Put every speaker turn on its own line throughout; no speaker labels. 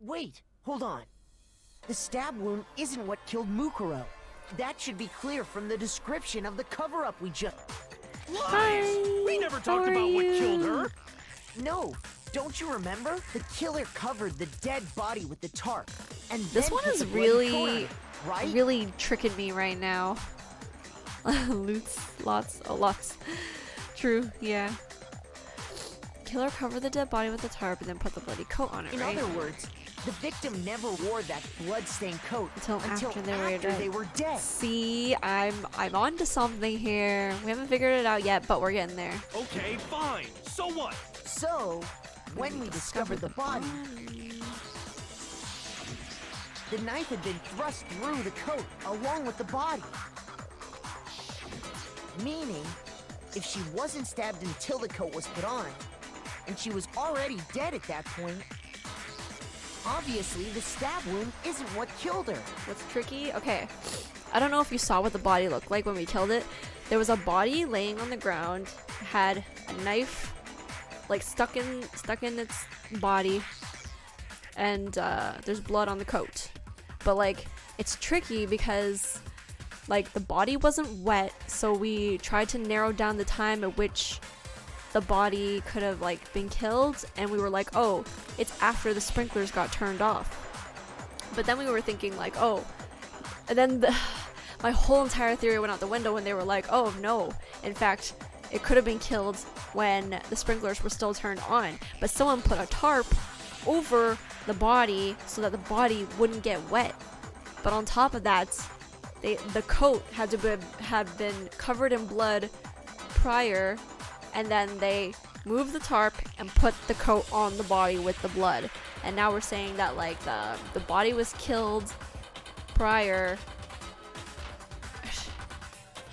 Wait, hold on. The stab wound isn't what killed Mukuro. That should be clear from the description of the cover-up we just...
Lies!
Hi,
We never
how
talked
are
about what
you?
killed her.
No, don't you remember? The killer covered the dead body with the tarp. And
This
then
one
put
is
the bloody coat on
really,
it, right?
really tricking me right now. Lots. True, yeah. Killer covered the dead body with the tarp and then put the bloody coat on it,
In
right?
other words, the victim never wore that blood-stained coat
Until after they were dead.
dead.
See, I'm onto something here. We haven't figured it out yet, but we're getting there.
Okay, fine. So what?
So, when we discovered the body, the knife had been thrust through the coat along with the body. Meaning, if she wasn't stabbed until the coat was put on, and she was already dead at that point, obviously the stab wound isn't what killed her.
What's tricky? Okay. I don't know if you saw what the body looked like when we killed it. There was a body laying on the ground, had a knife like stuck in its body, and there's blood on the coat. But like it's tricky because like the body wasn't wet, so we tried to narrow down the time at which the body could have like been killed, and we were like, oh, it's after the sprinklers got turned off. But then we were thinking like, oh, and then my whole entire theory went out the window when they were like, oh no, in fact it could have been killed when the sprinklers were still turned on, but someone put a tarp over the body so that the body wouldn't get wet. But on top of that, the coat had been covered in blood prior, and then they moved the tarp and put the coat on the body with the blood. And now we're saying that like the body was killed prior,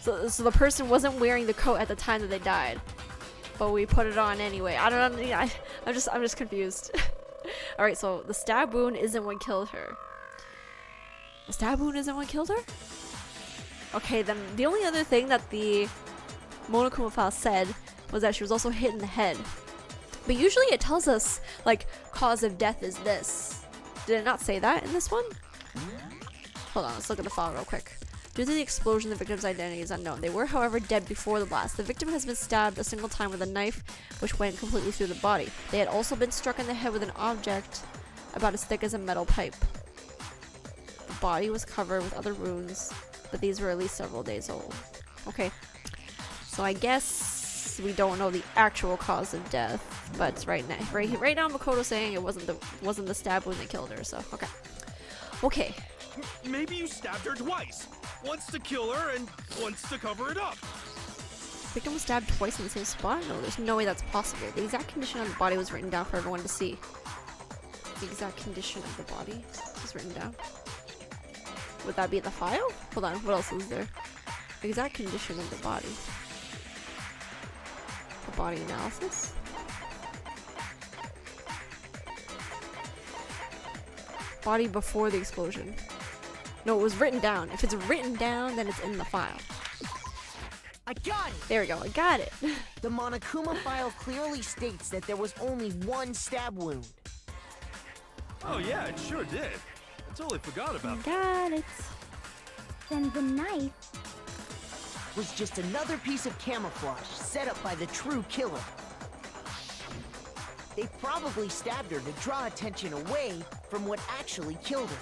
so the person wasn't wearing the coat at the time that they died, but we put it on anyway. I don't know. I'm just confused. All right, so the stab wound isn't what killed her. The stab wound isn't what killed her? Okay, then the only other thing that the Monokuma file said was that she was also hit in the head. But usually it tells us, like, cause of death is this. Did it not say that in this one? Hold on, let's look at the file real quick. Due to the explosion, the victim's identity is unknown. They were, however, dead before the blast. The victim has been stabbed a single time with a knife, which went completely through the body. They had also been struck in the head with an object about as thick as a metal pipe. The body was covered with other wounds, but these were at least several days old. Okay, so I guess we don't know the actual cause of death, but right now Makoto's saying it wasn't the stab wound that killed her. So okay.
Maybe you stabbed her twice. Once to kill her and once to cover it up.
Victim was stabbed twice in the same spot? No, there's no way that's possible. The exact condition of the body was written down for everyone to see. The exact condition of the body was written down. Would that be the file? Hold on, what else is there? The exact condition of the body. The body analysis? Body before the explosion. No, it was written down. If it's written down, then it's in the file.
I got it!
There we go, I got it.
The Monokuma file clearly states that there was only one stab wound.
Oh yeah, it sure did. I totally forgot about that.
Got it.
Then the knife
Was just another piece of camouflage set up by the true killer. They probably stabbed her to draw attention away from what actually killed her.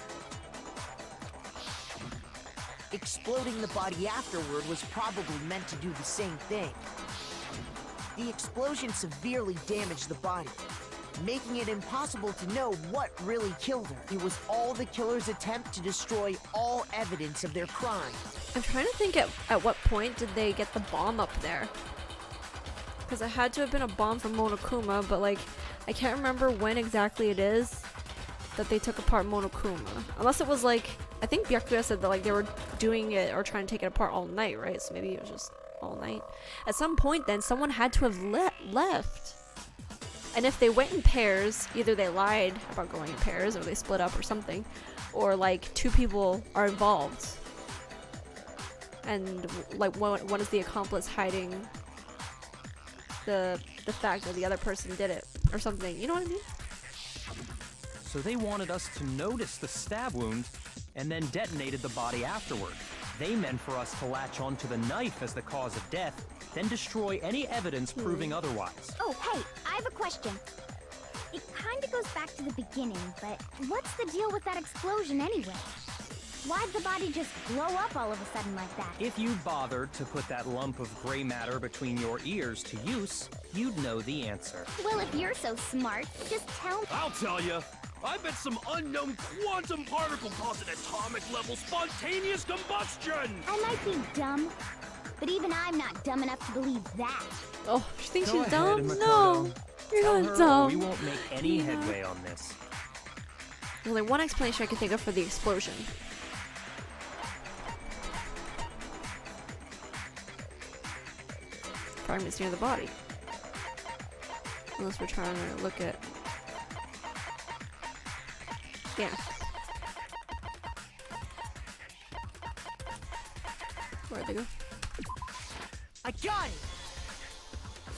Exploding the body afterward was probably meant to do the same thing. The explosion severely damaged the body, making it impossible to know what really killed her. It was all the killer's attempt to destroy all evidence of their crime.
I'm trying to think at what point did they get the bomb up there? Because it had to have been a bomb from Monokuma, but like, I can't remember when exactly it is that they took apart Monokuma. Unless it was like, I think Byakuya said that like they were doing it or trying to take it apart all night, right? So maybe it was just all night. At some point then, someone had to have left. And if they went in pairs, either they lied about going in pairs or they split up or something, or like two people are involved. And like one is the accomplice hiding the fact that the other person did it or something. You know what I mean?
so they wanted us to notice the stab wound and then detonated the body afterward. They meant for us to latch onto the knife as the cause of death, then destroy any evidence proving otherwise.
Oh, hey, I have a question. It kind of goes back to the beginning, but what's the deal with that explosion anyway? Why'd the body just blow up all of a sudden like that?
If you bothered to put that lump of gray matter between your ears to use, you'd know the answer.
Well, if you're so smart, just tell me.
I'll tell you. I bet some unknown quantum particle caused an atomic level spontaneous combustion!
I might be dumb, but even I'm not dumb enough to believe that.
Oh, she thinks
Go
she's
ahead,
dumb?
Makoto.
No, you're
Tell
not
her
dumb.
we won't make any headway on this.
There's only one explanation I can think of for the explosion. Fragments near the body. Unless we're trying to look at... Yeah. Where'd they go?
I got it!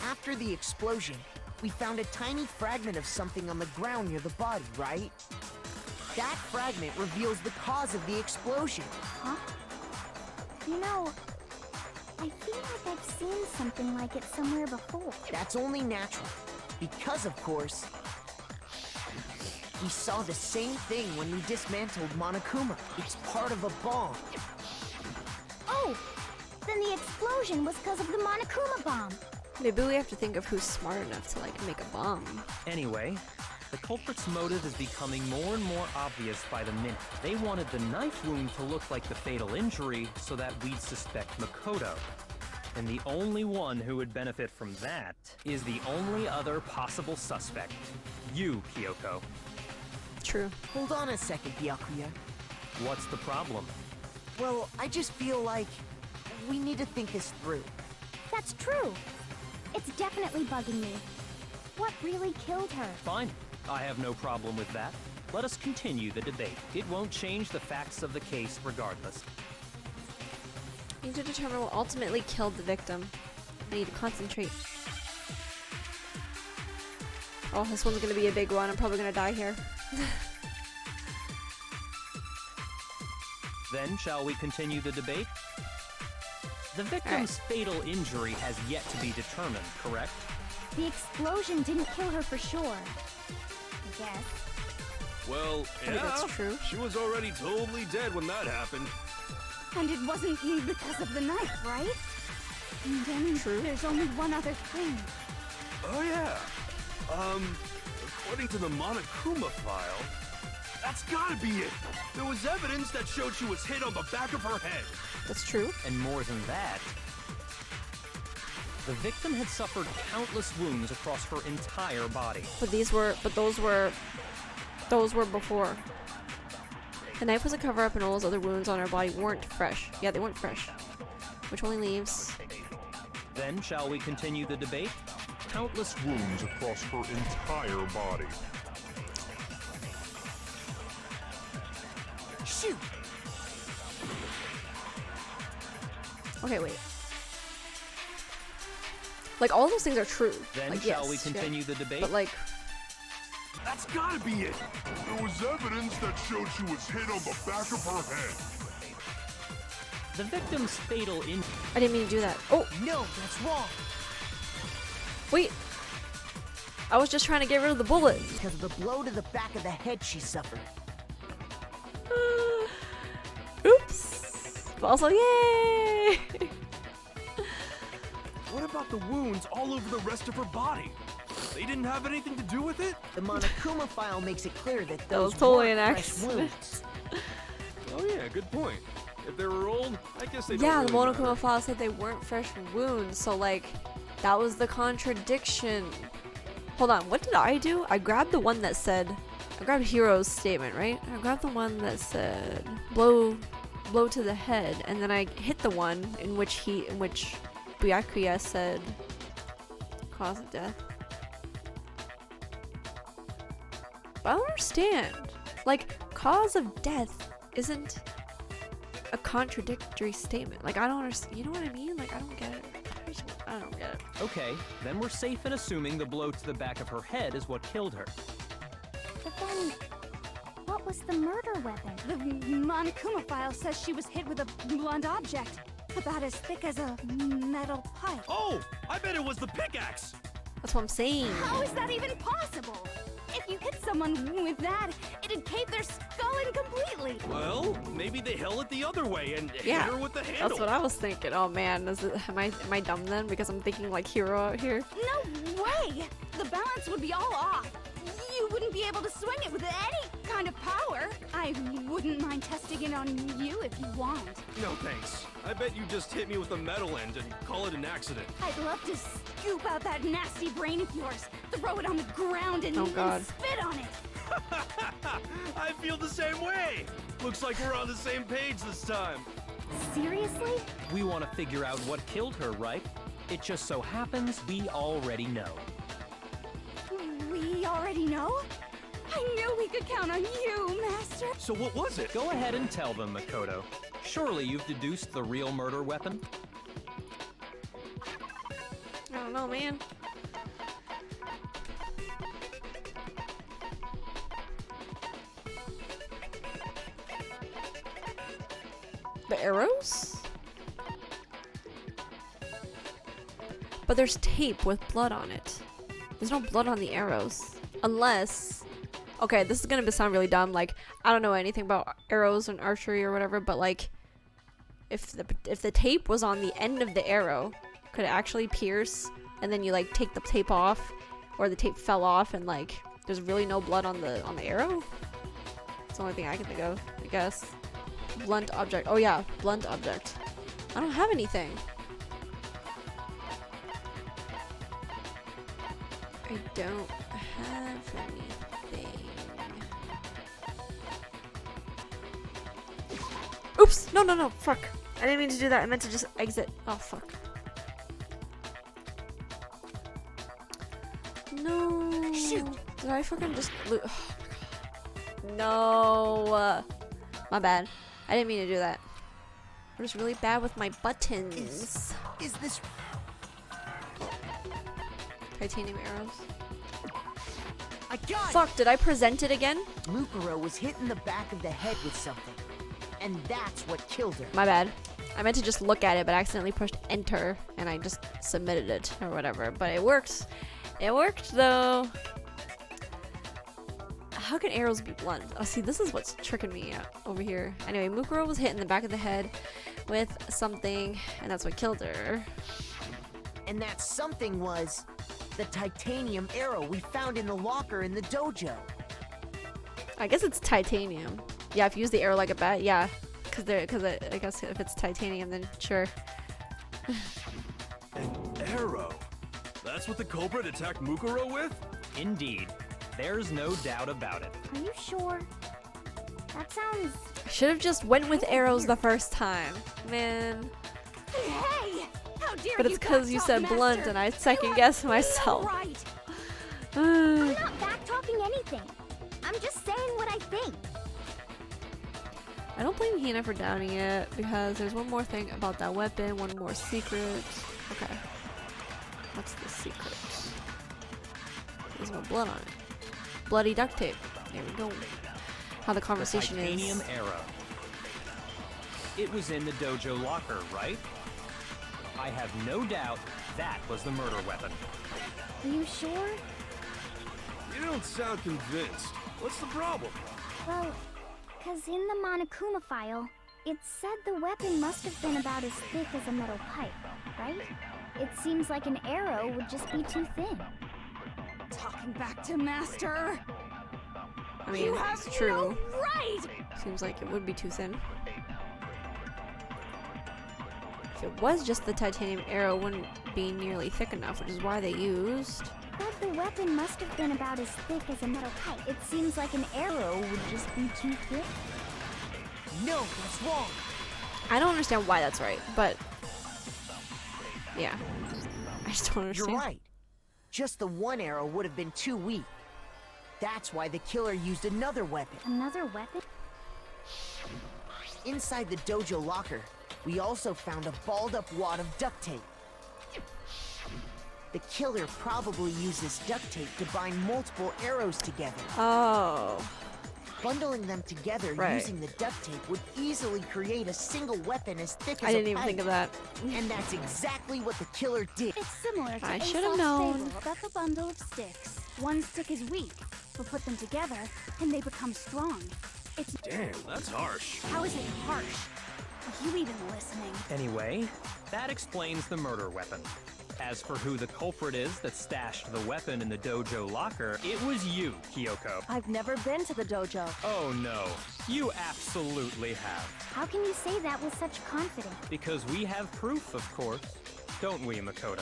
After the explosion, we found a tiny fragment of something on the ground near the body, right? That fragment reveals the cause of the explosion.
Huh? You know, I feel like I've seen something like it somewhere before.
That's only natural, because of course, we saw the same thing when we dismantled Monokuma. It's part of a bomb.
Oh! Then the explosion was because of the Monokuma bomb.
Maybe we have to think of who's smart enough to, like, make a bomb.
Anyway, the culprit's motive is becoming more and more obvious by the minute. They wanted the knife wound to look like the fatal injury so that we'd suspect Makoto. And the only one who would benefit from that is the only other possible suspect. You, Kyoko.
True.
Hold on a second, Byakuya.
What's the problem?
Well, I just feel like we need to think this through.
That's true. It's definitely bugging me. What really killed her?
Fine. I have no problem with that. Let us continue the debate. It won't change the facts of the case regardless.
We need to determine what ultimately killed the victim. We need to concentrate. Oh, this one's gonna be a big one. I'm probably gonna die here.
Then, shall we continue the debate? The victim's fatal injury has yet to be determined, correct?
The explosion didn't kill her for sure. I guess.
Well,
I think that's true.
She was already totally dead when that happened.
And it wasn't because of the knife, right? And then there's only one other thing.
Oh yeah. According to the Monokuma file, that's gotta be it. There was evidence that showed she was hit on the back of her head.
That's true.
And more than that, the victim had suffered countless wounds across her entire body.
But those were before. The knife was a cover-up and all those other wounds on her body weren't fresh. Yeah, they weren't fresh. Which only leaves...
Then, shall we continue the debate?
Countless wounds across her entire body.
Shoot!
Okay, wait. Like, all those things are true.
Then,
like,
shall
yes,
we continue the debate?
But, like...
That's gotta be it.
There was evidence that showed she was hit on the back of her head.
The victim's fatal injury...
I didn't mean to do that. Oh!
No, that's wrong.
Wait! I was just trying to get rid of the bullet.
Because of the blow to the back of the head she suffered.
Oops! But also, yay!
What about the wounds all over the rest of her body? They didn't have anything to do with it?
The Monokuma file makes it clear that
That
those
was totally
weren't
an
fresh
accident.
wounds.
Oh yeah, good point. If they were old, I guess they
Yeah,
don't
the
really
Monokuma
matter.
file said they weren't fresh wounds, so like, that was the contradiction. Hold on, what did I do? I grabbed the one that said, I grabbed Hiro's statement, right? I grabbed the one that said, blow to the head, and then I hit the one in which Byakuya said, cause of death. But I don't understand. Like, cause of death isn't a contradictory statement. Like, I don't understand. You know what I mean? Like, I don't get it. I don't get it.
Okay, then we're safe in assuming the blow to the back of her head is what killed her.
But then, was the murder weapon?
The Monokuma file says she was hit with a blunt object, about as thick as a metal pipe.
Oh, I bet it was the pickaxe.
That's what I'm saying.
How is that even possible? If you hit someone with that, it'd cave their skull in completely.
Well, maybe they held it the other way and
Yeah,
hit her with the handle.
That's what I was thinking. Oh man, am I dumb then? Because I'm thinking like hero out here.
No way! The balance would be all off. You wouldn't be able to swing it with any kind of power. I wouldn't mind testing it on you if you want.
No thanks. I bet you just hit me with a metal end and call it an accident.
I'd love to scoop out that nasty brain of yours, throw it on the ground, and,
Oh, God.
and spit on it.
I feel the same way. Looks like we're on the same page this time.
Seriously?
We want to figure out what killed her, right? It just so happens we already know.
We already know? I knew we could count on you, Master.
So what was it?
Go ahead and tell them, Makoto. Surely you've deduced the real murder weapon?
I don't know, man. The arrows? But there's tape with blood on it. There's no blood on the arrows. Unless... Okay, this is gonna sound really dumb. Like, I don't know anything about arrows and archery or whatever, but like... If the tape was on the end of the arrow, could it actually pierce? And then you like take the tape off? Or the tape fell off and like... There's really no blood on the arrow? It's the only thing I can think of, I guess. Blunt object. Oh yeah, blunt object. I don't have anything. I don't have anything. Oops! No, no, no, fuck. I didn't mean to do that. I meant to just exit. Oh, fuck. No.
Shoot.
Did I fucking just oh my God. No. My bad. I didn't mean to do that. I'm just really bad with my buttons.
Is this...
Titanium arrows.
I got it!
Fuck, did I present it again?
Mukuro was hit in the back of the head with something. And that's what killed her.
My bad. I meant to just look at it, but I accidentally pushed enter, and I just submitted it, or whatever. But it worked. It worked, though. How can arrows be blunt? Oh, see, this is what's tricking me out over here. Anyway, Mukuro was hit in the back of the head with something, and that's what killed her.
And that something was the titanium arrow we found in the locker in the dojo.
I guess it's titanium. Yeah, if you use the arrow like a bat, yeah. Because I guess if it's titanium, then sure.
An arrow? That's what the culprit attacked Mukuro with?
Indeed. There's no doubt about it.
Are you sure? That sounds...
I should have just went with arrows the first time. Man.
Hey! How dare
But it's because you said blunt, and I second-guessed myself.
Right.
I'm not back-talking anything. I'm just saying what I think.
I don't blame Hina for doubting it, because there's one more thing about that weapon, one more secret. Okay. What's the secret? There's no blood on it. Bloody duct tape. There we go. How the conversation
The titanium
is.
arrow. It was in the dojo locker, right? I have no doubt that was the murder weapon.
Are you sure?
You don't sound convinced. What's the problem?
Well, because in the Monokuma file, it said the weapon must have been about as thick as a metal pipe, right? It seems like an arrow would just be too thin.
Talking back to Master.
I mean,
You have
it's true.
no right.
Seems like it would be too thin. If it was just the titanium arrow, it wouldn't be nearly thick enough, which is why they used.
But the weapon must have been about as thick as a metal pipe. It seems like an arrow would just be too thick.
No, that's wrong.
I don't understand why that's right, but yeah, I just don't understand.
You're right. Just the one arrow would have been too weak. That's why the killer used another weapon.
Another weapon?
Inside the dojo locker, we also found a balled up wad of duct tape. The killer probably used this duct tape to bind multiple arrows together.
Oh,
Bundling them together
Right.
using the duct tape would easily create a single weapon as thick as
I didn't
a
even
pipe.
think of that.
And that's exactly what the killer did.
It's similar to
I
Aesop's
should've known.
fable about the bundle of sticks. One stick is weak, but put them together and they become strong. It's
Damn, that's harsh.
how is it harsh? Are you even listening?
Anyway, that explains the murder weapon. As for who the culprit is that stashed the weapon in the dojo locker, it was you, Kyoko.
I've never been to the dojo.
Oh no, you absolutely have.
How can you say that with such confidence?
Because we have proof, of course. Don't we, Makoto?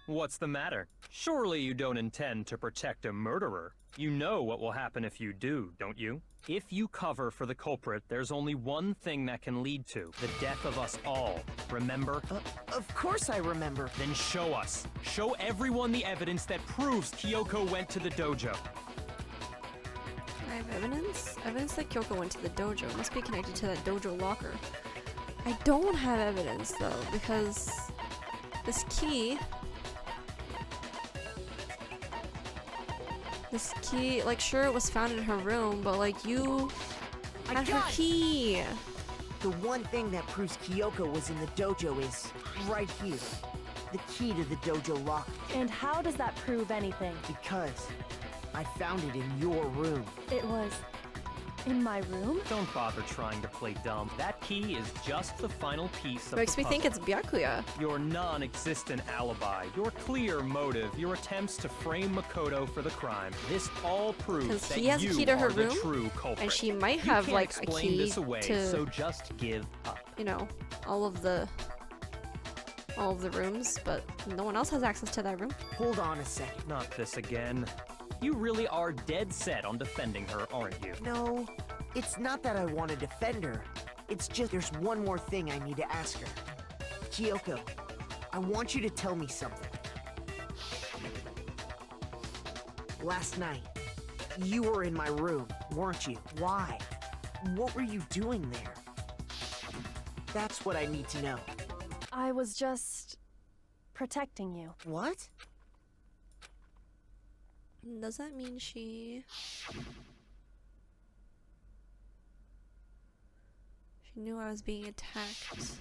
What's the matter? Surely you don't intend to protect a murderer. You know what will happen if you do, don't you? If you cover for the culprit, there's only one thing that can lead to the death of us all. Remember?
Of course I remember.
Then show us. Show everyone the evidence that proves Kyoko went to the dojo.
I have evidence? Evidence that Kyoko went to the dojo. Must be connected to that dojo locker. I don't have evidence though, because this key, like, sure, it was found in her room, but like, you had her key.
The one thing that proves Kyoko was in the dojo is right here. The key to the dojo locker.
And how does that prove anything?
Because I found it in your room.
It was in my room?
Don't bother trying to play dumb. That key is just the final piece of
Makes
the
me think
puzzle.
it's Byakuya.
Your non-existent alibi, your clear motive, your attempts to frame Makoto for the crime. This all proves
Because
that
he has a
you
key to her
are the
room,
true culprit.
and she might
You
have
can't
like a
explain
key
this away,
to,
so just give up.
you know, all of the rooms, but no one else has access to that room.
Hold on a second.
Not this again. You really are dead set on defending her, aren't you?
No, it's not that I want to defend her. It's just there's one more thing I need to ask her. Kyoko, I want you to tell me something. Last night, you were in my room, weren't you? Why? What were you doing there? That's what I need to know.
I was just protecting you.
What?
Does that mean she knew I was being attacked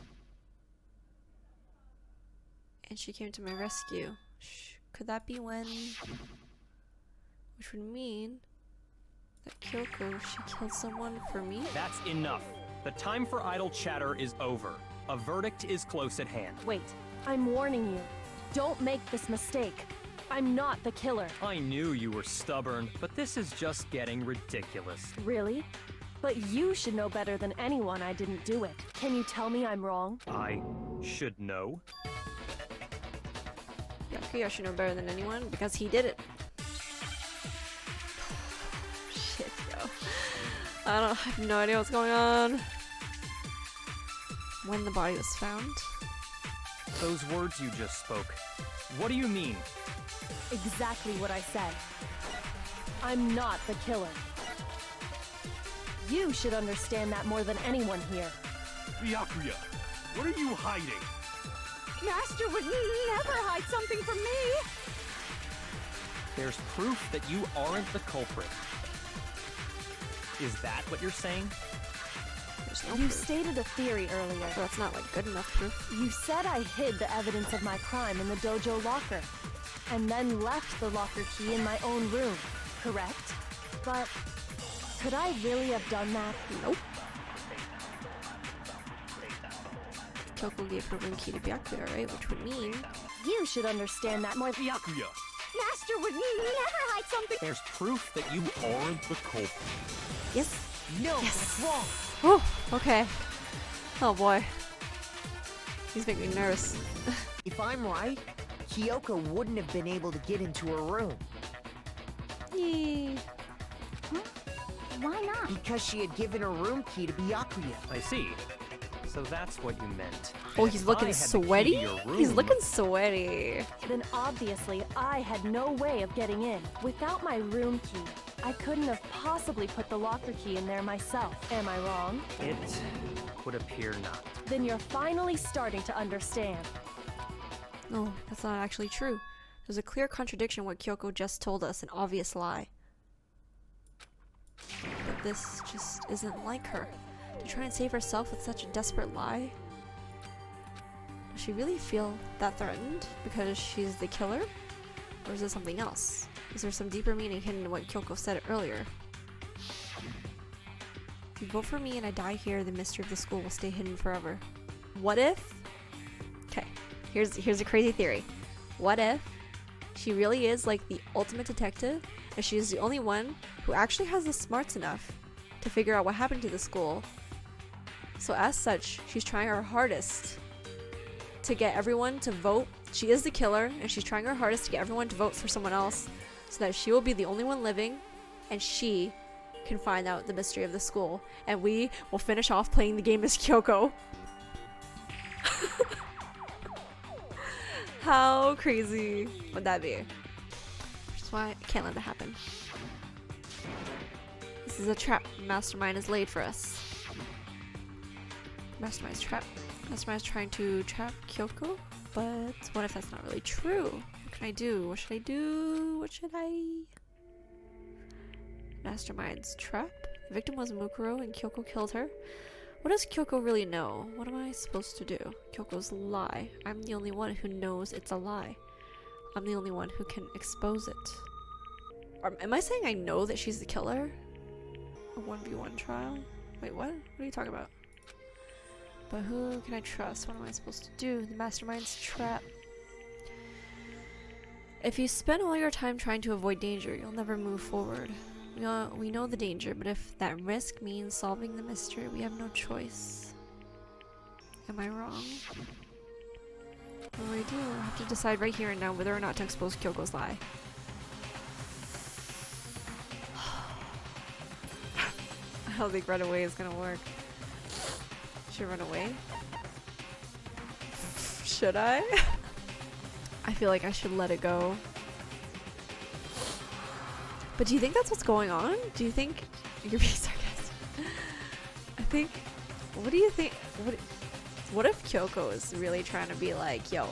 and she came to my rescue? Could that be when? Which would mean that Kyoko, she killed someone for me?
That's enough. The time for idle chatter is over. A verdict is close at hand.
Wait, I'm warning you. Don't make this mistake. I'm not the killer.
I knew you were stubborn, but this is just getting ridiculous.
Really? But you should know better than anyone I didn't do it. Can you tell me I'm wrong?
I should know.
Byakuya should know better than anyone because he did it. Shit, yo. I have no idea what's going on. When the body was found?
Those words you just spoke. What do you mean?
Exactly what I said. I'm not the killer. You should understand that more than anyone here.
Byakuya, what are you hiding?
Master would never hide something from me!
There's proof that you aren't the culprit. Is that what you're saying?
There's no
You
proof.
stated a theory earlier.
So that's not like good enough proof.
You said I hid the evidence of my crime in the dojo locker, and then left the locker key in my own room, correct? But could I really have done that?
Nope. Kyoko gave her room key to Byakuya, right? Which would mean
You should understand that more.
Byakuya,
Master would never hide something.
There's proof that you aren't the culprit.
yes.
No,
Yes.
that's wrong.
Oh, okay. Oh boy. He's making me nervous.
If I'm right, Kyoko wouldn't have been able to get into her room
Yay.
Why not?
because she had given her room key to Byakuya.
I see. So that's what you meant.
Oh, he's
If I
looking
had the key to
sweaty?
your
He's
room-
looking sweaty.
Then obviously I had no way of getting in. Without my room key, I couldn't have possibly put the locker key in there myself. Am I wrong?
It would appear not.
Then you're finally starting to understand.
No, that's not actually true. There's a clear contradiction in what Kyoko just told us, an obvious lie. But this just isn't like her. To try and save herself with such a desperate lie? Does she really feel that threatened because she's the killer? Or is it something else? Is there some deeper meaning hidden in what Kyoko said earlier? If you vote for me and I die here, the mystery of the school will stay hidden forever. What if... Okay, here's a crazy theory. What if she really is like the ultimate detective, and she's the only one who actually has the smarts enough to figure out what happened to the school? So as such, she's trying her hardest to get everyone to vote. She is the killer, and she's trying her hardest to get everyone to vote for someone else so that she will be the only one living, and she can find out the mystery of the school, and we will finish off playing the game as Kyoko. How crazy would that be? Which is why I can't let that happen. This is a trap. Mastermind is laid for us. Mastermind's trap. Mastermind's trying to trap Kyoko, but what if that's not really true? What can I do? What should I do? What should I... Mastermind's trap. The victim was Mukuro and Kyoko killed her. What does Kyoko really know? What am I supposed to do? Kyoko's lie. I'm the only one who knows it's a lie. I'm the only one who can expose it. Or, am I saying I know that she's the killer? A 1v1 trial? Wait, what? What are you talking about? But who can I trust? What am I supposed to do? The mastermind's trap. If you spend all your time trying to avoid danger, you'll never move forward. We know the danger, but if that risk means solving the mystery, we have no choice. Am I wrong? What do I do? I have to decide right here and now whether or not to expose Kyoko's lie. I don't think run away is gonna work. Should I run away? Should I? I feel like I should let it go. But do you think that's what's going on? Do you think you're being sarcastic? I think. What do you think? What if Kyoko is really trying to be like, yo,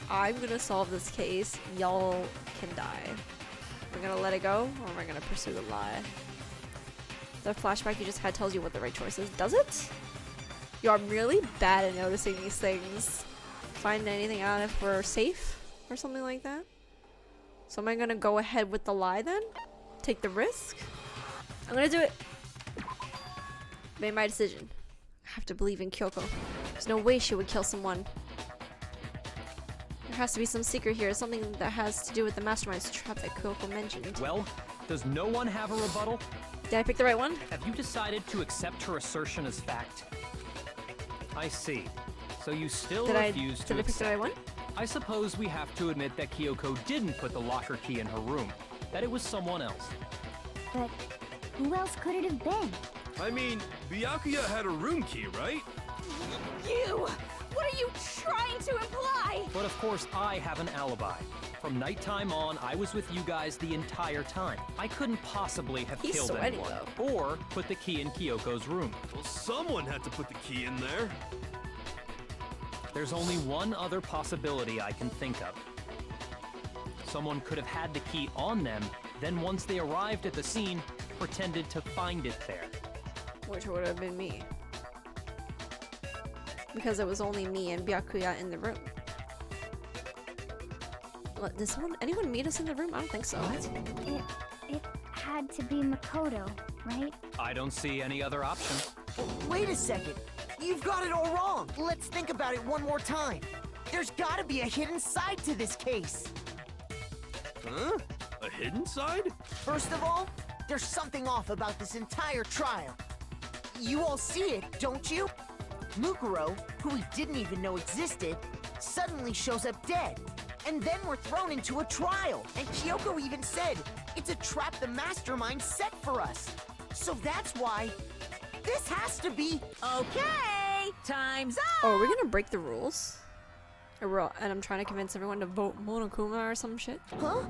I'm gonna solve this case. Y'all can die. We're gonna let it go, or we're gonna pursue the lie. The flashback you just had tells you what the right choice is. Does it? Yo, I'm really bad at noticing these things. Find anything out if we're safe or something like that. So am I gonna go ahead with the lie then? Take the risk? I'm gonna do it. Made my decision. I have to believe in Kyoko. There's no way she would kill someone. There has to be some secret here, something that has to do with the mastermind's trap that Kyoko mentioned.
Well, does no one have a rebuttal?
Did I pick the right one?
Have you decided to accept her assertion as fact? I see. So you still refuse to
Did I pick the right one?
I suppose we have to admit that Kyoko didn't put the locker key in her room. That it was someone else.
But who else could it have been?
I mean, Byakuya had a room key, right?
You! What are you trying to imply?
But of course, I have an alibi. From nighttime on, I was with you guys the entire time. I couldn't possibly have
He's
killed
sweaty,
anyone.
though.
Or put the key in Kyoko's room.
Well, someone had to put the key in there.
There's only one other possibility I can think of. Someone could have had the key on them, then once they arrived at the scene, pretended to find it there.
Which would have been me. Because it was only me and Byakuya in the room. Did anyone meet us in the room? I don't think so.
It had to be Makoto, right?
I don't see any other option.
Wait a second. You've got it all wrong. Let's think about it one more time. There's gotta be a hidden side to this case.
Huh? A hidden side?
First of all, there's something off about this entire trial. You all see it, don't you? Mukuro, who we didn't even know existed, suddenly shows up dead. And then we're thrown into a trial. And Kyoko even said, it's a trap the mastermind set for us. So that's why this has to be...
Okay, time's up!
Oh, are we gonna break the rules? And I'm trying to convince everyone to vote Monokuma or some shit?
Huh?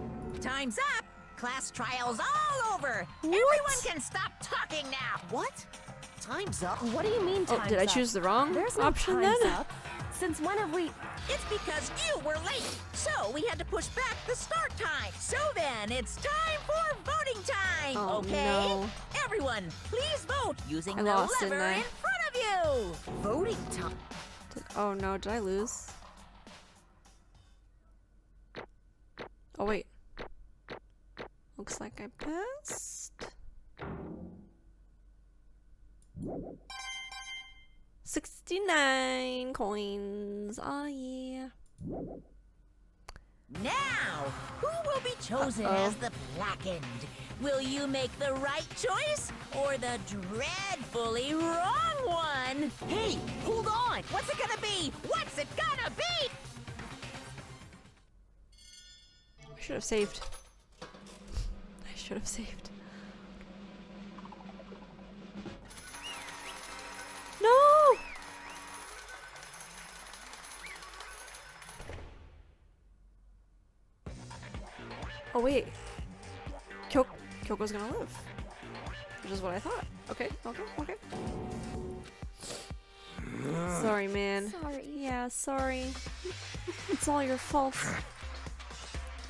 Time's up! Class trial's all over!
What?
Everyone can stop talking now!
What? Time's up?
What do you mean time's
Oh, did I
up?
choose the wrong
There's no
option
time's
then?
up. Since when have we...
It's because you were late, so we had to push back the start time. So then, it's time for voting time,
Oh,
okay?
no.
Everyone, please vote using
I
the
lost, didn't
lever
I?
in front of you.
Voting time.
Oh no, did I lose? Oh wait. Looks like I passed. 69 coins. Oh yeah.
Now, who will be chosen as the blackened? Will you make the right choice or the dreadfully wrong one? Hey, hold on! What's it gonna be? What's it gonna be?
I should have saved. I should have saved. No! Oh wait. Kyoko's gonna live. Which is what I thought. Okay. Sorry, man.
Sorry.
Yeah, sorry. It's all your fault.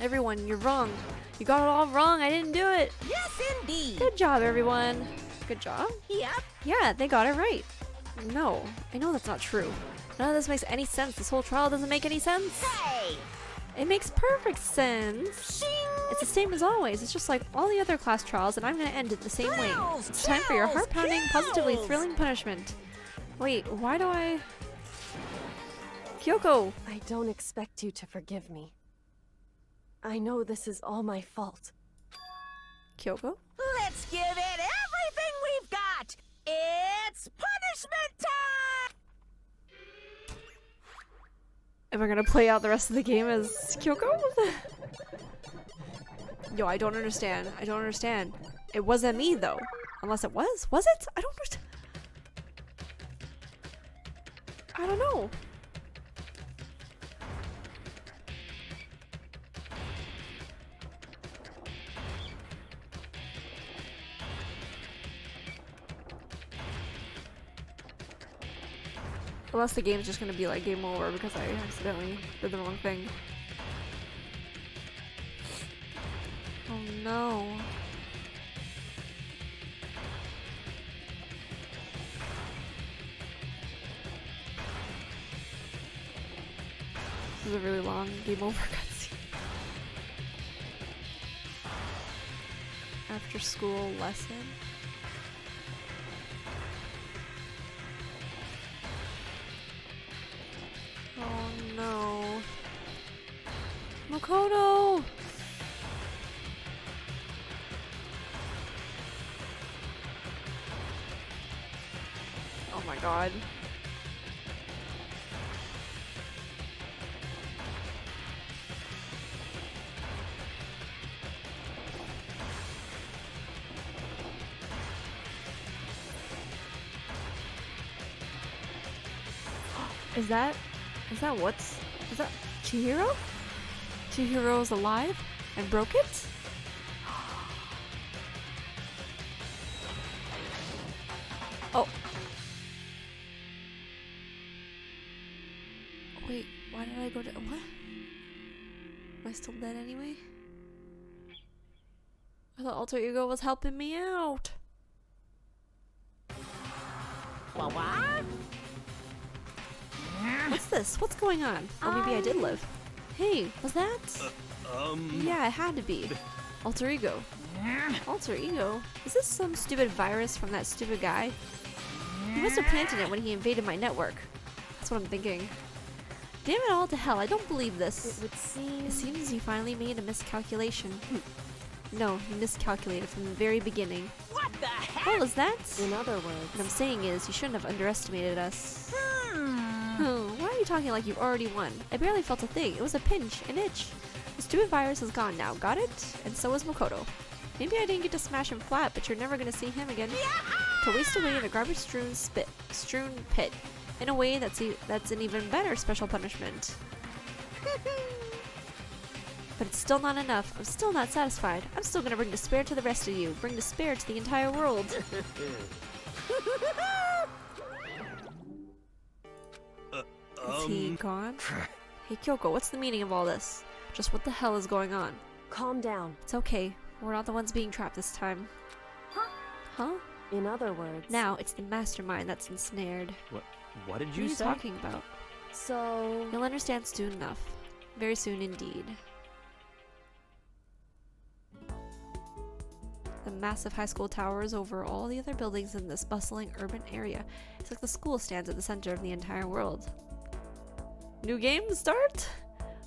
Everyone, you're wrong. You got it all wrong. I didn't do it.
Yes, indeed.
Good job, everyone. Good job.
Yep.
Yeah, they got it right. No, I know that's not true. None of this makes any sense. This whole trial doesn't make any sense.
Hey!
It makes perfect sense. It's the same as always. It's just like all the other class trials, and I'm gonna end it the same way.
Thrills,
It's time for your
chills,
heart-pounding, positively
kills.
thrilling punishment. Wait, why do I... Kyoko!
I don't expect you to forgive me. I know this is all my fault.
Kyoko?
Let's give it everything we've got! It's punishment time!
Am I gonna play out the rest of the game as Kyoko? Yo, I don't understand. I don't understand. It wasn't me, though. Unless it was? Was it? I don't understand. I don't know. Unless the game's just gonna be like game over because I accidentally did the wrong thing. Oh no. This is a really long game over cutscene. After school lesson. Oh no. Makoto! Oh my god. Is that Chihiro? Chihiro's alive and broke it? Oh. Wait, why did I go to what? Am I still dead anyway? I thought Alter Ego was helping me out.
What?
What's this? What's going on? Oh, maybe I did live. Hey, was that? Yeah, it had to be. Alter Ego. Alter Ego? Is this some stupid virus from that stupid guy? He must have planted it when he invaded my network. That's what I'm thinking. Damn it all to hell, I don't believe this.
It would seem...
It seems you finally made a miscalculation. No, you miscalculated from the very beginning.
What the heck?
What was that?
In other words...
What I'm saying is, you shouldn't have underestimated us. Why are you talking like you've already won? I barely felt a thing. It was a pinch, an itch. The stupid virus is gone now, got it? And so is Makoto. Maybe I didn't get to smash him flat, but you're never gonna see him again. To waste away in a garbage-strewn pit. In a way, that's an even better special punishment. But it's still not enough. I'm still not satisfied. I'm still gonna bring despair to the rest of you. Bring despair to the entire world. Is he gone? Hey Kyoko, what's the meaning of all this? Just what the hell is going on?
Calm down.
It's okay. We're not the ones being trapped this time. Huh?
In other words.
Now it's the mastermind that's ensnared.
What did
What
you
are you
say?
talking about?
So.
You'll understand soon enough. Very soon indeed. The massive high school towers over all the other buildings in this bustling urban area. It's like the school stands at the center of the entire world. New game start?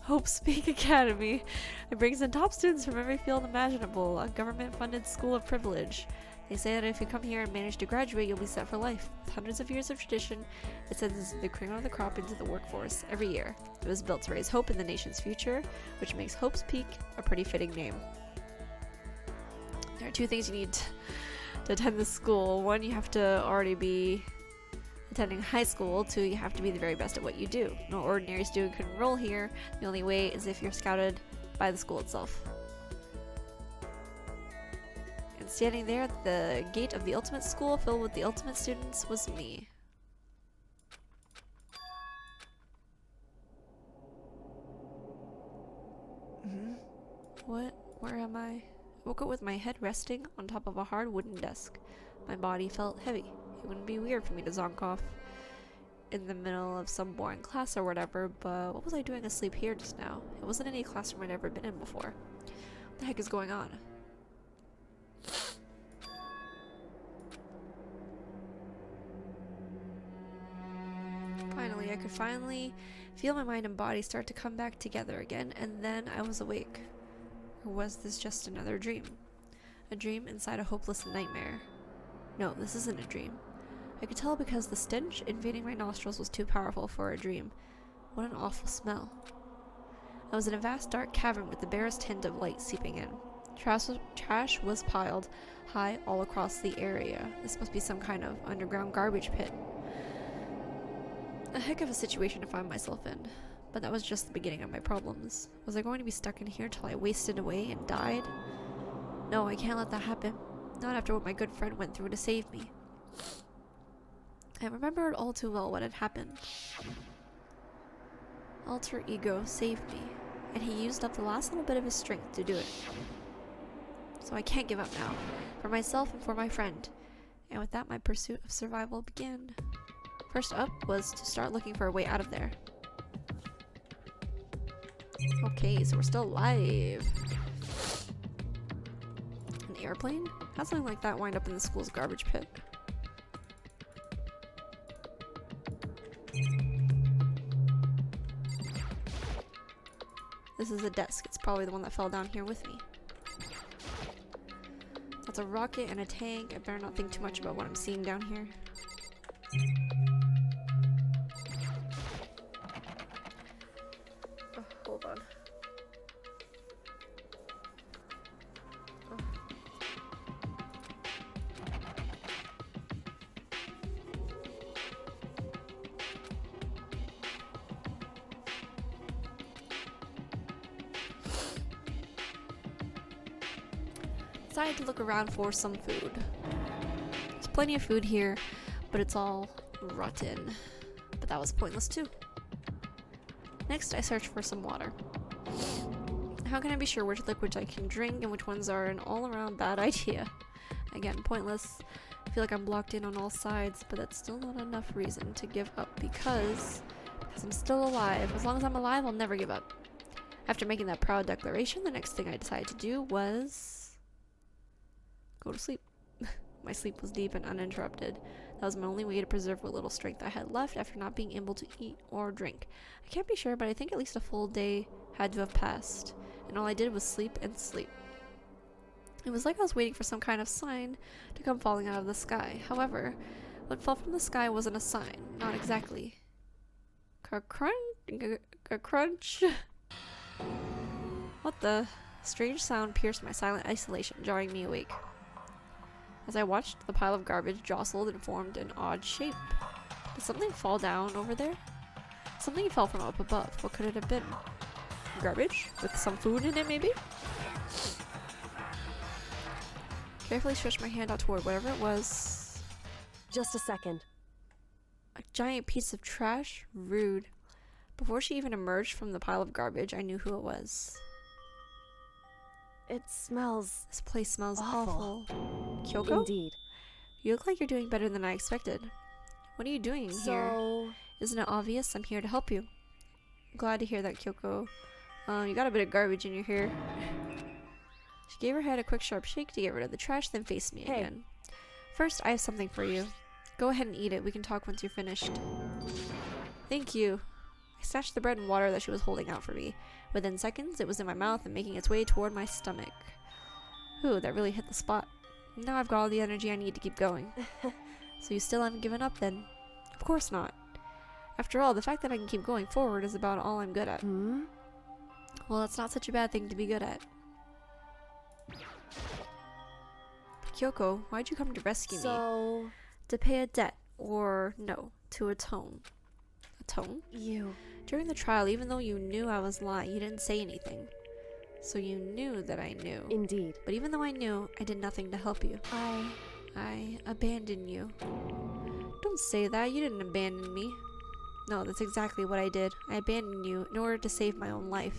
Hope's Peak Academy. It brings in top students from every field imaginable, a government-funded school of privilege. They say that if you come here and manage to graduate, you'll be set for life. With hundreds of years of tradition, it sends the cream of the crop into the workforce every year. It was built to raise hope in the nation's future, which makes Hope's Peak a pretty fitting name. There are two things you need to attend this school. One, you have to already be attending high school. Two, you have to be the very best at what you do. No ordinary student can enroll here. The only way is if you're scouted by the school itself. And standing there at the gate of the ultimate school filled with the ultimate students was me. What? Where am I? I woke up with my head resting on top of a hard wooden desk. My body felt heavy. It wouldn't be weird for me to zonk off in the middle of some boring class or whatever, but what was I doing asleep here just now? It wasn't any classroom I'd ever been in before. What the heck is going on? Finally, I could finally feel my mind and body start to come back together again, and then I was awake. Or was this just another dream? A dream inside a hopeless nightmare. No, this isn't a dream. I could tell because the stench invading my nostrils was too powerful for a dream. What an awful smell. I was in a vast dark cavern with the barest hint of light seeping in. Trash was piled high all across the area. This must be some kind of underground garbage pit. A heck of a situation to find myself in. But that was just the beginning of my problems. Was I going to be stuck in here till I wasted away and died? No, I can't let that happen. Not after what my good friend went through to save me. I remembered all too well what had happened. Alter Ego saved me, and he used up the last little bit of his strength to do it. So I can't give up now, for myself and for my friend. And with that, my pursuit of survival began. First up was to start looking for a way out of there. Okay, so we're still alive. An airplane? How'd something like that wind up in the school's garbage pit? This is a desk. It's probably the one that fell down here with me. That's a rocket and a tank. I better not think too much about what I'm seeing down here. Oh, hold on. Decided to look around for some food. There's plenty of food here, but it's all rotten. But that was pointless too. Next, I searched for some water. How can I be sure which liquids I can drink and which ones are an all-around bad idea? Again, pointless. I feel like I'm blocked in on all sides, but that's still not enough reason to give up because I'm still alive. As long as I'm alive, I'll never give up. After making that proud declaration, the next thing I decided to do was go to sleep. My sleep was deep and uninterrupted. That was my only way to preserve what little strength I had left after not being able to eat or drink. I can't be sure, but I think at least a full day had to have passed, and all I did was sleep and sleep. It was like I was waiting for some kind of sign to come falling out of the sky. However, what fell from the sky wasn't a sign. Not exactly. Crunch. What the? Strange sound pierced my silent isolation, jarring me awake. As I watched, the pile of garbage jostled and formed an odd shape. Did something fall down over there? Something fell from up above. What could it have been? Garbage? With some food in it, maybe? Carefully stretched my hand out toward whatever it was.
Just a second.
A giant piece of trash? Rude. Before she even emerged from the pile of garbage, I knew who it was.
It smells
This place smells
awful.
awful. Kyoko?
Indeed.
You look like you're doing better than I expected. What are you doing here?
So,
Isn't it obvious? I'm here to help you. Glad to hear that, Kyoko. You got a bit of garbage in your hair. She gave her head a quick sharp shake to get rid of the trash, then faced me
Hey.
again. First, I have something for you. Go ahead and eat it. We can talk once you're finished. Thank you. I snatched the bread and water that she was holding out for me. Within seconds, it was in my mouth and making its way toward my stomach. Ooh, that really hit the spot. Now I've got all the energy I need to keep going. So you still haven't given up then? Of course not. After all, the fact that I can keep going forward is about all I'm good at. Well, that's not such a bad thing to be good at. Kyoko, why'd you come to rescue me?
so
To pay a debt, or no, to atone. Atone?
you.
During the trial, even though you knew I was lying, you didn't say anything. So you knew that I knew.
Indeed.
But even though I knew, I did nothing to help you.
I
I abandoned you. Don't say that, you didn't abandon me. No, that's exactly what I did. I abandoned you in order to save my own life.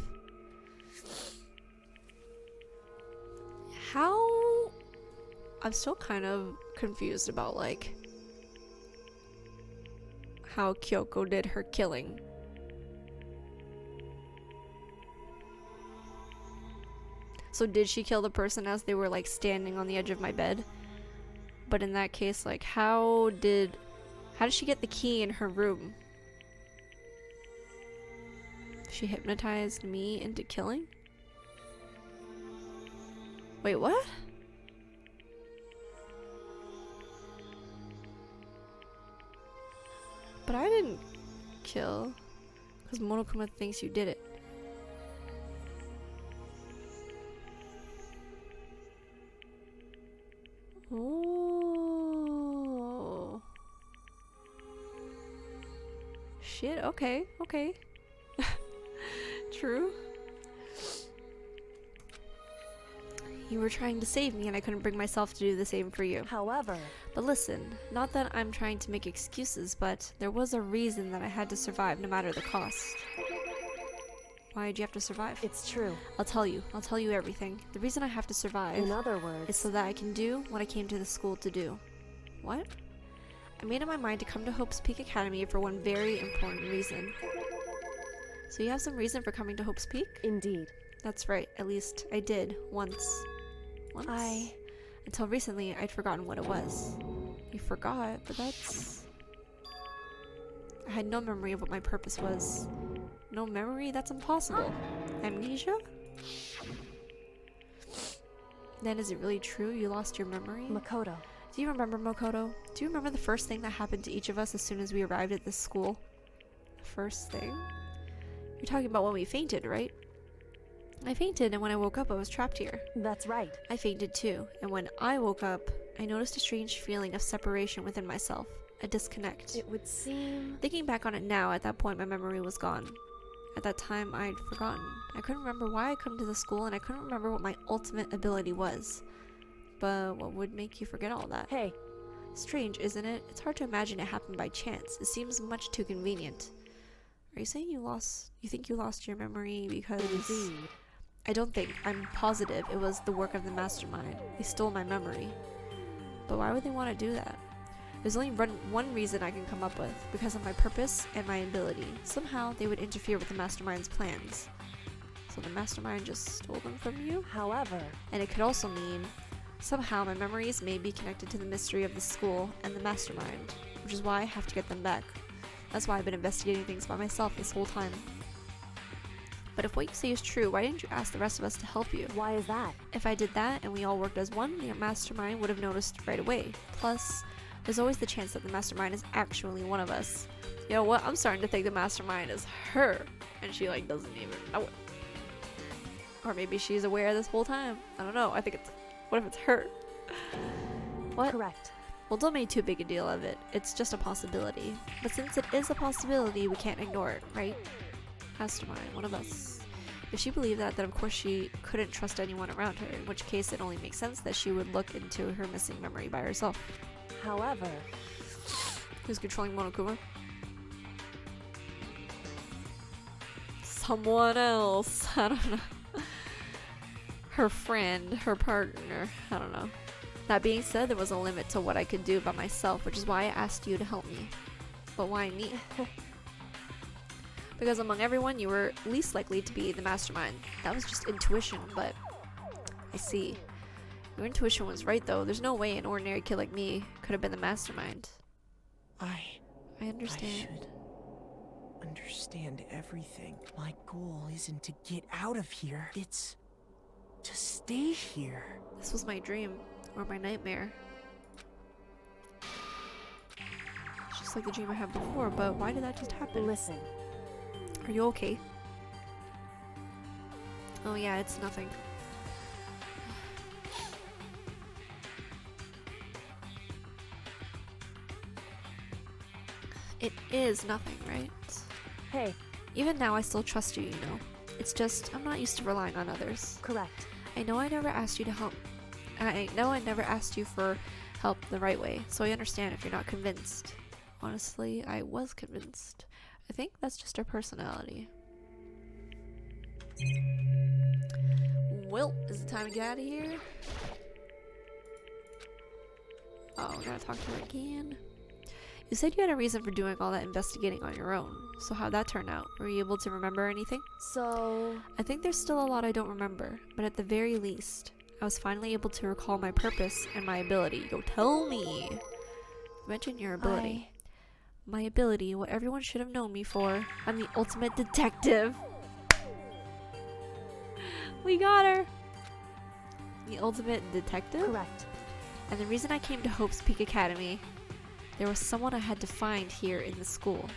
How... I'm still kind of confused about, like, how Kyoko did her killing. So did she kill the person as they were, like, standing on the edge of my bed? But in that case, like, how did she get the key in her room? She hypnotized me into killing? Wait, what? But I didn't kill, because Monokuma thinks you did it. Oh. Shit, okay, okay. True. You were trying to save me and I couldn't bring myself to do the same for you.
However,
But listen, not that I'm trying to make excuses, but there was a reason that I had to survive no matter the cost. Why did you have to survive?
it's true.
I'll tell you everything. The reason I have to survive
In other words,
is so that I can do what I came to the school to do. What? I made up my mind to come to Hope's Peak Academy for one very important reason. So you have some reason for coming to Hope's Peak?
indeed.
That's right, at least I did, once. Once? Until recently, I'd forgotten what it was. You forgot, but that's... I had no memory of what my purpose was. No memory? That's impossible. Amnesia? Then is it really true you lost your memory?
Makoto.
Do you remember, Makoto? Do you remember the first thing that happened to each of us as soon as we arrived at this school? The first thing? You're talking about when we fainted, right? I fainted, and when I woke up, I was trapped here.
That's right.
I fainted too, and when I woke up, I noticed a strange feeling of separation within myself, a disconnect.
It would seem
Thinking back on it now, at that point my memory was gone. At that time, I'd forgotten. I couldn't remember why I come to the school, and I couldn't remember what my ultimate ability was. But what would make you forget all that?
Hey,
Strange, isn't it? It's hard to imagine it happened by chance. It seems much too convenient. Are you saying you think you lost your memory because...
indeed.
I don't think. I'm positive it was the work of the mastermind. They stole my memory. But why would they want to do that? There's only one reason I can come up with. Because of my purpose and my ability. Somehow they would interfere with the mastermind's plans. So the mastermind just stole them from you?
However,
And it could also mean somehow my memories may be connected to the mystery of the school and the mastermind. Which is why I have to get them back. That's why I've been investigating things by myself this whole time. But if what you say is true, why didn't you ask the rest of us to help you?
why is that?
If I did that and we all worked as one, the mastermind would have noticed right away. Plus, there's always the chance that the mastermind is actually one of us. You know what? I'm starting to think the mastermind is her, and she like doesn't even know it. Or maybe she's aware this whole time. I don't know. I think it's... What if it's her? What?
Correct.
Well, don't make too big a deal of it. It's just a possibility. But since it is a possibility, we can't ignore it, right? Mastermind, one of us. If she believed that, then of course she couldn't trust anyone around her, in which case it only makes sense that she would look into her missing memory by herself.
However,
Who's controlling Monokuma? someone else. I don't know. Her friend, her partner, I don't know. That being said, there was a limit to what I could do by myself, which is why I asked you to help me. But why me? Because among everyone, you were least likely to be the mastermind. That was just intuition, but I see. Your intuition was right, though. There's no way an ordinary kid like me could have been the mastermind. I understand.
I should understand everything. My goal isn't to get out of here. It's to stay here.
This was my dream, or my nightmare. Just like the dream I had before, but why did that just happen?
Listen.
Are you okay? Oh yeah, it's nothing. It is nothing, right?
Hey.
Even now, I still trust you, you know. It's just, I'm not used to relying on others.
Correct.
I know I never asked you to help. I know I never asked you for help the right way, so I understand if you're not convinced. Honestly, I was convinced. I think that's just our personality. Well, is it time to get out of here? Oh, we gotta talk to her again. You said you had a reason for doing all that investigating on your own. So how'd that turn out? Were you able to remember anything?
So...
I think there's still a lot I don't remember, but at the very least, I was finally able to recall my purpose and my ability. Go tell me! You mentioned your ability. My ability, what everyone should have known me for. I'm the ultimate detective! We got her! The ultimate detective?
Correct.
And the reason I came to Hope's Peak Academy, there was someone I had to find here in the school.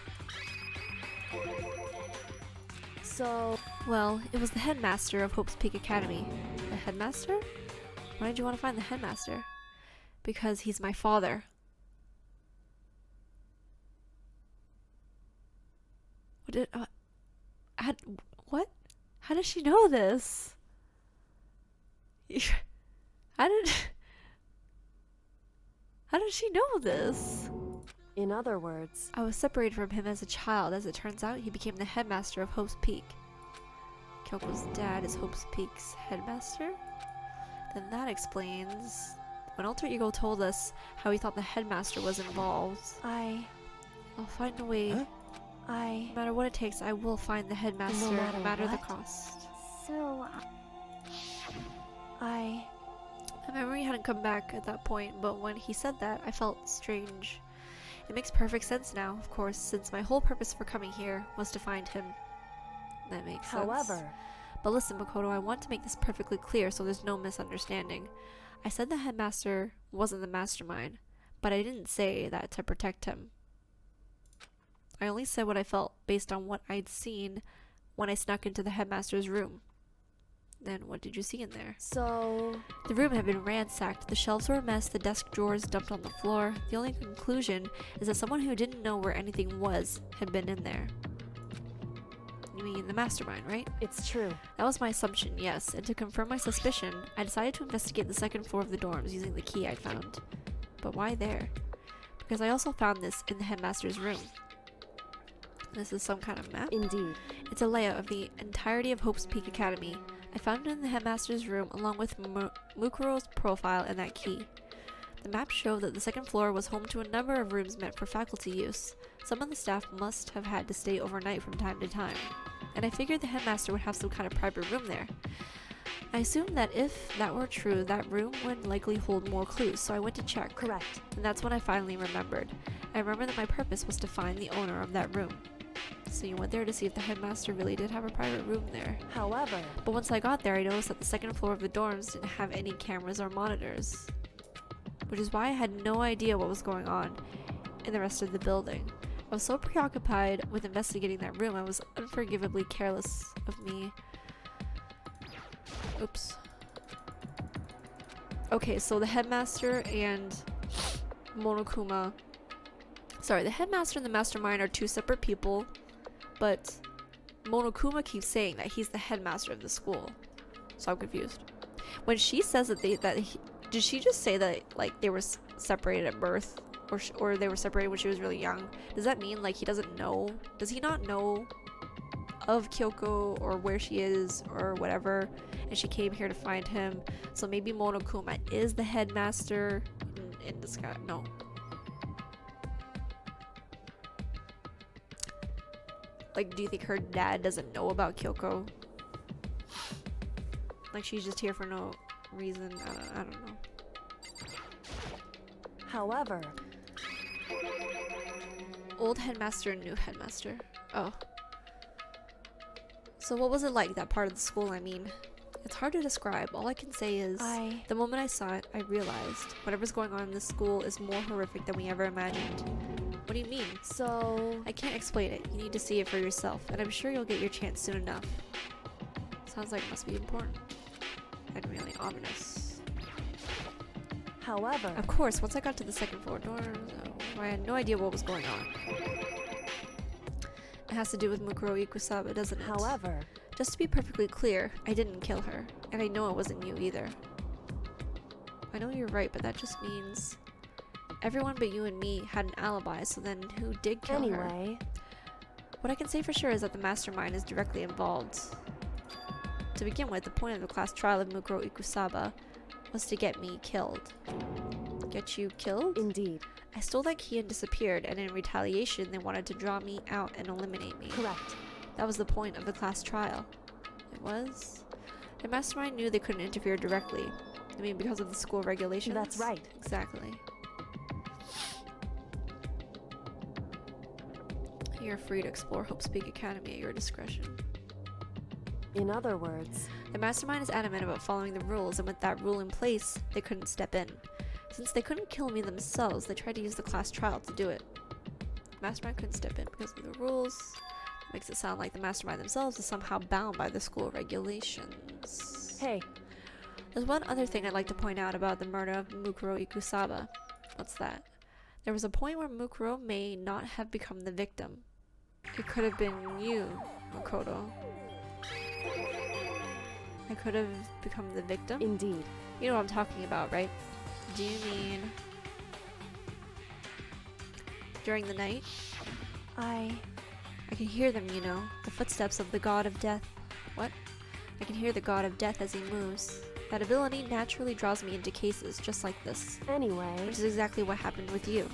So...
Well, it was the headmaster of Hope's Peak Academy. The headmaster? Why did you want to find the headmaster? Because he's my father. What did... what? How does she know this? How did she know this?
In other words...
I was separated from him as a child. As it turns out, he became the headmaster of Hope's Peak. Kyoko's dad is Hope's Peak's headmaster? Then that explains... When Alter Ego told us how he thought the headmaster was involved. I'll find a way.
Huh?
No matter what it takes, I will find the headmaster, no matter the cost.
So,
My memory hadn't come back at that point, but when he said that, I felt strange. It makes perfect sense now, of course, since my whole purpose for coming here was to find him. That makes sense.
However...
But listen, Makoto, I want to make this perfectly clear so there's no misunderstanding. I said the headmaster wasn't the mastermind, but I didn't say that to protect him. I only said what I felt based on what I'd seen when I snuck into the headmaster's room. Then what did you see in there?
So...
The room had been ransacked, the shelves were a mess, the desk drawers dumped on the floor. The only conclusion is that someone who didn't know where anything was had been in there. You mean the mastermind, right?
It's true.
That was my assumption, yes, and to confirm my suspicion, I decided to investigate the second floor of the dorms using the key I'd found. But why there? Because I also found this in the headmaster's room. This is some kind of map?
Indeed.
It's a layout of the entirety of Hope's Peak Academy. I found it in the headmaster's room along with Mukuro's profile and that key. The map showed that the second floor was home to a number of rooms meant for faculty use. Some of the staff must have had to stay overnight from time to time, and I figured the headmaster would have some kind of private room there. I assumed that if that were true, that room would likely hold more clues, so I went to check.
Correct.
And that's when I finally remembered. I remembered that my purpose was to find the owner of that room. So you went there to see if the headmaster really did have a private room there.
However...
But once I got there, I noticed that the second floor of the dorms didn't have any cameras or monitors. Which is why I had no idea what was going on in the rest of the building. I was so preoccupied with investigating that room, I was unforgivably careless of me. Oops. Okay, so the headmaster and Monokuma... Sorry, the headmaster and the mastermind are two separate people, but Monokuma keeps saying that he's the headmaster of the school. So I'm confused. When she says that did she just say that like they were separated at birth, or they were separated when she was really young? Does that mean like he doesn't know? Does he not know of Kyoko or where she is or whatever, and she came here to find him. So maybe Monokuma is the headmaster in disguise. No. Like, do you think her dad doesn't know about Kyoko? Like, she's just here for no reason? I don't know.
However,
old headmaster and new headmaster. Oh. So what was it like, that part of the school, I mean? It's hard to describe. All I can say is, the moment I saw it, I realized whatever's going on in this school is more horrific than we ever imagined. What do you mean?
So...
I can't explain it. You need to see it for yourself, and I'm sure you'll get your chance soon enough. Sounds like it must be important. And really ominous.
However...
Of course, once I got to the second floor door, I had no idea what was going on. It has to do with Mukuro Ikusaba, doesn't it?
However...
Just to be perfectly clear, I didn't kill her, and I know it wasn't you either. I know you're right, but that just means everyone but you and me had an alibi, so then who did kill her?
Anyway...
What I can say for sure is that the mastermind is directly involved. To begin with, the point of the class trial of Mukuro Ikusaba was to get me killed. Get you killed?
Indeed.
I stole that key and disappeared, and in retaliation, they wanted to draw me out and eliminate me.
Correct.
That was the point of the class trial. It was? The mastermind knew they couldn't interfere directly. I mean, because of the school regulations?
That's right.
Exactly. You're free to explore Hope's Peak Academy at your discretion.
In other words...
The mastermind is adamant about following the rules, and with that rule in place, they couldn't step in. Since they couldn't kill me themselves, they tried to use the class trial to do it. The mastermind couldn't step in because of the rules. Makes it sound like the mastermind themselves is somehow bound by the school regulations.
Hey.
There's one other thing I'd like to point out about the murder of Mukuro Ikusaba. What's that? There was a point where Mukuro may not have become the victim. It could have been you, Makoto. I could have become the victim?
Indeed.
You know what I'm talking about, right? Do you mean during the night? I can hear them, you know, the footsteps of the god of death. What? I can hear the god of death as he moves. That ability naturally draws me into cases just like this.
Anyway...
Which is exactly what happened with you.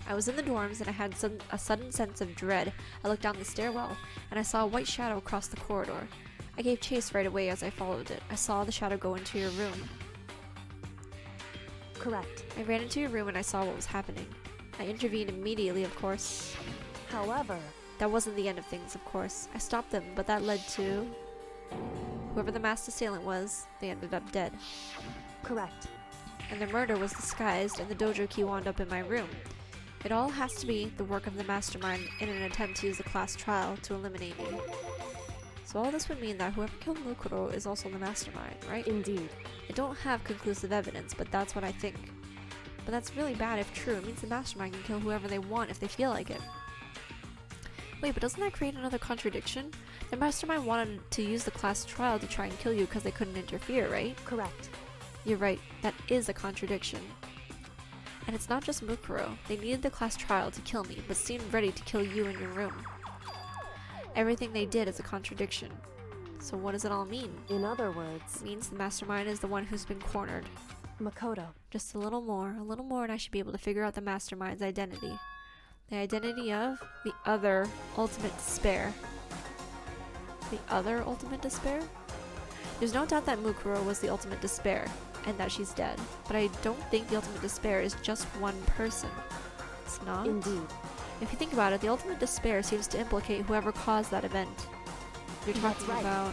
I was in the dorms and I had a sudden sense of dread. I looked down the stairwell and I saw a white shadow across the corridor. I gave chase right away as I followed it. I saw the shadow go into your room.
Correct.
I ran into your room and I saw what was happening. I intervened immediately, of course.
However...
That wasn't the end of things, of course. I stopped them, but that led to... Whoever the masked assailant was, they ended up dead.
Correct.
And their murder was disguised, and the dojo key wound up in my room. It all has to be the work of the mastermind in an attempt to use the class trial to eliminate me. So all this would mean that whoever killed Mukuro is also the mastermind, right?
Indeed.
I don't have conclusive evidence, but that's what I think. But that's really bad if true. It means the mastermind can kill whoever they want if they feel like it. Wait, but doesn't that create another contradiction? The mastermind wanted to use the class trial to try and kill you because they couldn't interfere, right?
Correct.
You're right, that is a contradiction. And it's not just Mukuro. They needed the class trial to kill me, but seemed ready to kill you in your room. Everything they did is a contradiction. So what does it all mean?
In other words...
It means the mastermind is the one who's been cornered.
Makoto.
Just a little more, and I should be able to figure out the mastermind's identity. The identity of the other ultimate despair. The other ultimate despair? There's no doubt that Mukuro was the ultimate despair, and that she's dead. But I don't think the ultimate despair is just one person. It's not?
Indeed.
If you think about it, the ultimate despair seems to implicate whoever caused that event. You're talking about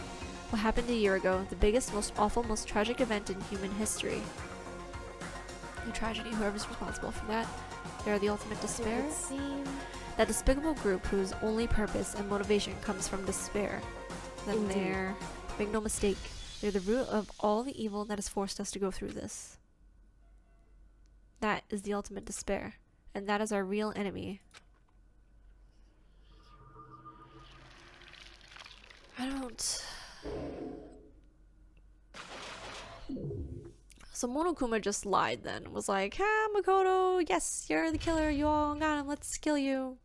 what happened a year ago, the biggest, most awful, most tragic event in human history. The tragedy, whoever's responsible for that. They're the ultimate despair?
It would seem...
That despicable group whose only purpose and motivation comes from despair. Then
Indeed.
they're, make no mistake, they're the root of all the evil that has forced us to go through this. That is the ultimate despair, and that is our real enemy. I don't... So Monokuma just lied then. Was like, ah, Makoto, yes, you're the killer, you all got him, let's kill you.